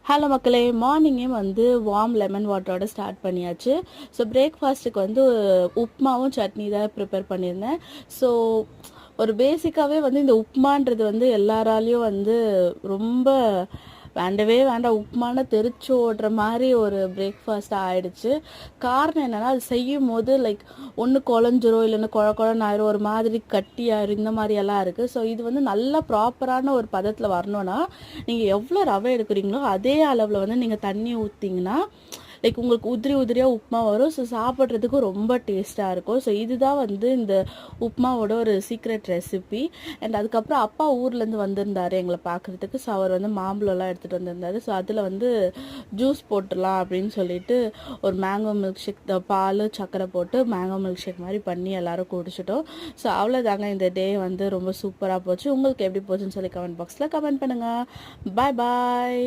Hello மக்களே, மார்னிங்கே வந்து வார்ம் லெமன் வாட்டரோட ஸ்டார்ட் பண்ணியாச்சு. ஸோ பிரேக்ஃபாஸ்ட்டுக்கு வந்து உப்புமாவும் சட்னி தான் ப்ரிப்பேர் பண்ணியிருந்தேன். ஸோ ஒரு பேசிக்காகவே வந்து இந்த உப்புமான்றது வந்து எல்லாராலையும் வந்து ரொம்ப வேண்டவே வேண்டாம், உப்புமான தெரிச்சு ஓடுற மாதிரி ஒரு பிரேக்ஃபாஸ்ட்டாக ஆயிடுச்சு. காரணம் என்னென்னா, அது செய்யும் போது லைக் ஒன்று குழஞ்சிரும், இல்லைன்னா குழன்னு ஆயிரும், ஒரு மாதிரி கட்டியாயிரும், இந்த மாதிரியெல்லாம் இருக்குது. ஸோ இது வந்து நல்லா ப்ராப்பரான ஒரு பதத்தில் வரணும்னா நீங்கள் எவ்வளோ ரவை எடுக்கிறீங்களோ அதே அளவில் வந்து நீங்கள் தண்ணி ஊற்றிங்கன்னா லைக் உங்களுக்கு உதிரி உதிரியாக உப்புமா வரும். ஸோ சாப்பிட்றதுக்கு ரொம்ப டேஸ்ட்டாக இருக்கும். ஸோ இதுதான் வந்து இந்த உப்புமாவோட ஒரு சீக்ரெட் ரெசிபி. அண்ட் அதுக்கப்புறம் அப்பா ஊர்லேருந்து வந்திருந்தார் எங்களை பார்க்குறதுக்கு. ஸோ அவர் வந்து மாம்பழம்லாம் எடுத்துகிட்டு வந்திருந்தார். ஸோ அதில் வந்து ஜூஸ் போட்டுடலாம் அப்படின்னு சொல்லிட்டு ஒரு மேங்கோ மில்க் ஷேக், பால் சர்க்கரை போட்டு மேங்கோ மில்க் ஷேக் மாதிரி பண்ணி எல்லோரும் குடிச்சிட்டோம். ஸோ அவ்வளோதாங்க, இந்த டே வந்து ரொம்ப சூப்பராக போச்சு. உங்களுக்கு எப்படி போச்சுன்னு சொல்லி கமெண்ட் பாக்ஸில் கமெண்ட் பண்ணுங்கள். பாய் பாய்.